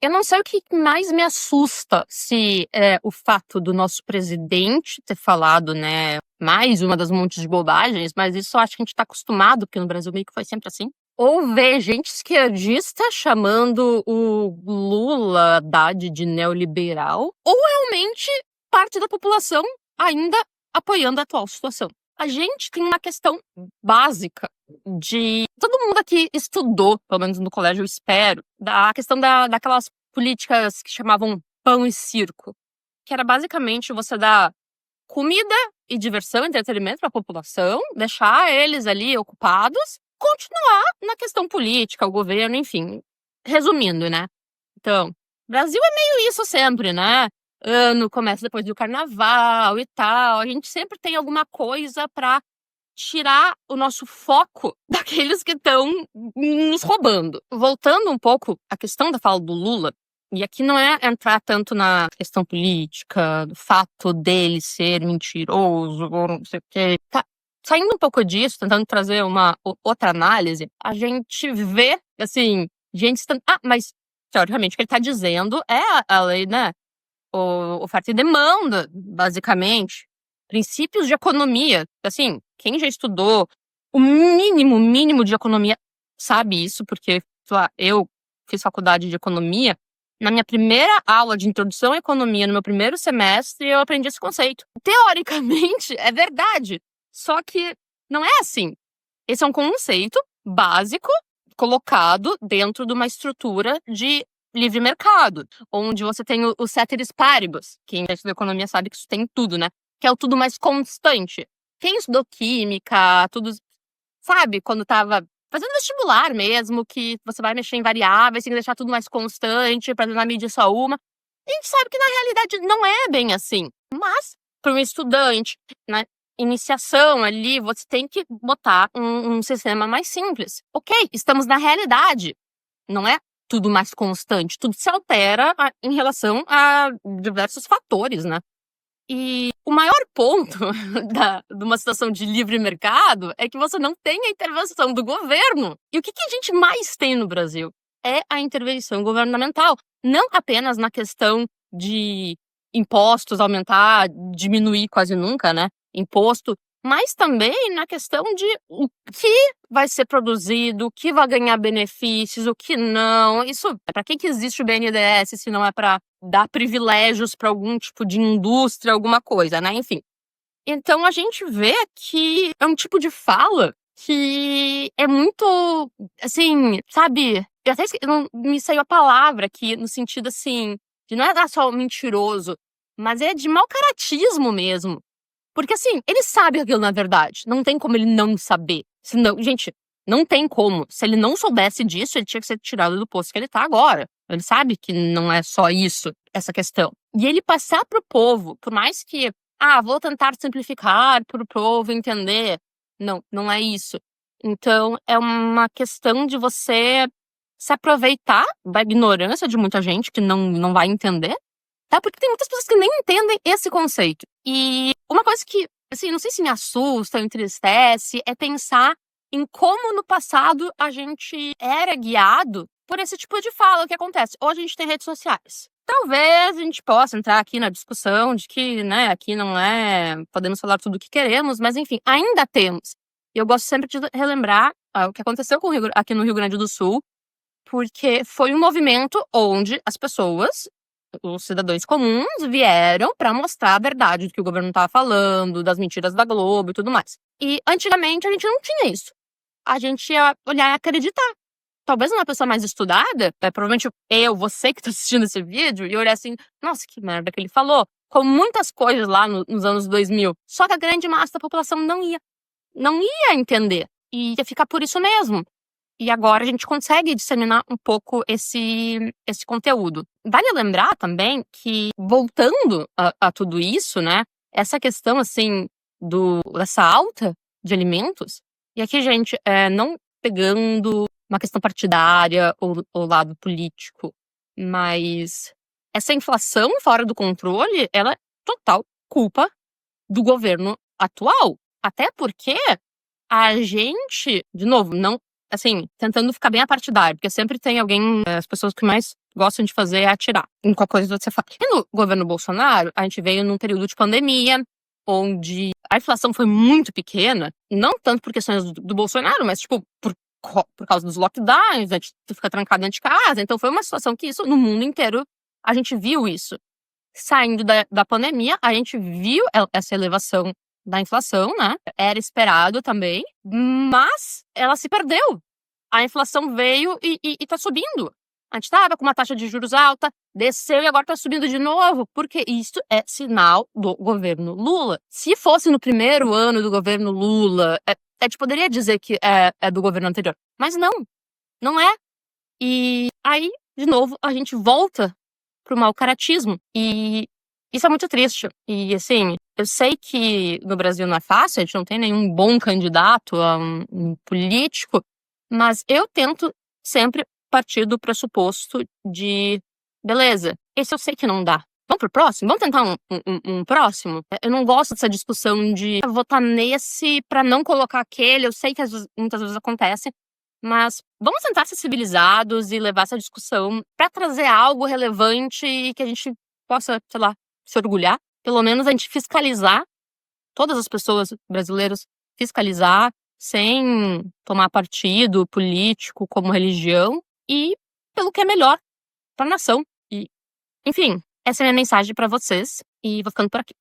Eu não sei o que mais me assusta, se é o fato do nosso presidente ter falado, né, mais uma das montes de bobagens, mas isso eu acho que a gente tá acostumado, porque no Brasil meio que foi sempre assim. Ou ver gente esquerdista chamando o Lula, Haddad, de neoliberal, ou realmente parte da população ainda apoiando a atual situação. A gente tem uma questão básica de todo mundo aqui estudou, pelo menos no colégio, eu espero, da questão daquelas políticas que chamavam pão e circo, que era basicamente você dar comida e diversão, entretenimento para a população, deixar eles ali ocupados, continuar na questão política, o governo, enfim. Resumindo, né? Então, Brasil é meio isso sempre, né? Ano começa depois do carnaval e tal. A gente sempre tem alguma coisa para tirar o nosso foco daqueles que estão nos roubando. Voltando um pouco à questão da fala do Lula, e aqui não é entrar tanto na questão política, do fato dele ser mentiroso, ou não sei o quê. Tá. Saindo um pouco disso, tentando trazer uma outra análise, a gente vê, assim, gente... mas, teoricamente, o que ele está dizendo é a lei, né? Oferta e demanda, basicamente. Princípios de economia. Assim, quem já estudou o mínimo de economia sabe isso, porque sei lá, eu fiz faculdade de economia. Na minha primeira aula de introdução à economia, no meu primeiro semestre, eu aprendi esse conceito. Teoricamente, é verdade. Só que não é assim. Esse é um conceito básico colocado dentro de uma estrutura de livre mercado, onde você tem o ceteris paribus. Quem estuda economia sabe que isso tem tudo, né? Que é o tudo mais constante. Quem estudou química, tudo... Sabe, quando tava fazendo vestibular mesmo, que você vai mexer em variáveis, tem que deixar tudo mais constante para tentar medir só uma. A gente sabe que na realidade não é bem assim. Mas, para um estudante, na iniciação ali, você tem que botar um sistema mais simples. Ok, estamos na realidade. Não é tudo mais constante. Tudo se altera em relação a diversos fatores, né? E o maior ponto de uma situação de livre mercado é que você não tem a intervenção do governo. E o que a gente mais tem no Brasil? É a intervenção governamental. Não apenas na questão de impostos aumentar, diminuir quase nunca, né? Imposto, mas também na questão de o que vai ser produzido, o que vai ganhar benefícios, o que não. Isso, para que existe o BNDES se não é para dar privilégios para algum tipo de indústria, alguma coisa, né? Enfim. Então a gente vê que é um tipo de fala que é muito, assim, sabe? Eu até não me saiu a palavra aqui, no sentido assim, de não é só mentiroso, mas é de mau caratismo mesmo. Porque assim, ele sabe aquilo na verdade. Não tem como ele não saber. Senão, gente, não tem como. Se ele não soubesse disso, ele tinha que ser tirado do posto que ele tá agora. Ele sabe que não é só isso, essa questão. E ele passar pro povo, por mais que, vou tentar simplificar pro povo entender. Não, não é isso. Então, é uma questão de você se aproveitar da ignorância de muita gente que não vai entender. Tá? Porque tem muitas pessoas que nem entendem esse conceito. E uma coisa que, assim, não sei se me assusta ou entristece, é pensar em como no passado a gente era guiado por esse tipo de fala. O que acontece? Hoje a gente tem redes sociais. Talvez a gente possa entrar aqui na discussão de que, né, aqui não podemos falar tudo o que queremos, mas enfim, ainda temos. E eu gosto sempre de relembrar o que aconteceu aqui no Rio Grande do Sul, porque foi um movimento onde as pessoas, os cidadãos comuns, vieram para mostrar a verdade do que o governo estava falando, das mentiras da Globo e tudo mais. E antigamente a gente não tinha isso. A gente ia olhar e acreditar. Talvez uma pessoa mais estudada, provavelmente você que está assistindo esse vídeo, e olhar assim, nossa, que merda que ele falou. Como muitas coisas lá nos anos 2000. Só que a grande massa da população não ia entender. E ia ficar por isso mesmo. E agora a gente consegue disseminar um pouco esse conteúdo. Vale lembrar também que, voltando a tudo isso, né? Essa questão, assim, dessa alta de alimentos, e aqui, gente, não pegando uma questão partidária ou lado político, mas essa inflação fora do controle, ela é total culpa do governo atual. Até porque a gente, de novo, não... assim, tentando ficar bem apartidário, porque sempre tem alguém, as pessoas que mais gostam de fazer é atirar em qualquer coisa que você fala. E no governo Bolsonaro, a gente veio num período de pandemia, onde a inflação foi muito pequena, não tanto por questões do Bolsonaro, mas tipo por causa dos lockdowns, a gente fica trancado dentro de casa. Então foi uma situação que isso, no mundo inteiro, a gente viu isso. Saindo da pandemia, a gente viu essa elevação da inflação, né? Era esperado também, mas ela se perdeu. A inflação veio e tá subindo. A gente tava com uma taxa de juros alta, desceu e agora tá subindo de novo, porque isso é sinal do governo Lula. Se fosse no primeiro ano do governo Lula, a gente poderia dizer que é do governo anterior. Mas não é. E aí, de novo, a gente volta pro mau caratismo. E isso é muito triste. E assim, eu sei que no Brasil não é fácil, a gente não tem nenhum bom candidato a um político, mas eu tento sempre partir do pressuposto de, beleza, esse eu sei que não dá. Vamos pro próximo? Vamos tentar um próximo? Eu não gosto dessa discussão de votar nesse pra não colocar aquele. Eu sei que muitas vezes acontece, mas vamos tentar ser civilizados e levar essa discussão pra trazer algo relevante e que a gente possa, sei lá, se orgulhar. Pelo menos a gente fiscalizar, todas as pessoas brasileiras fiscalizar, sem tomar partido político como religião e pelo que é melhor pra nação. E, enfim, essa é a minha mensagem pra vocês e vou ficando por aqui.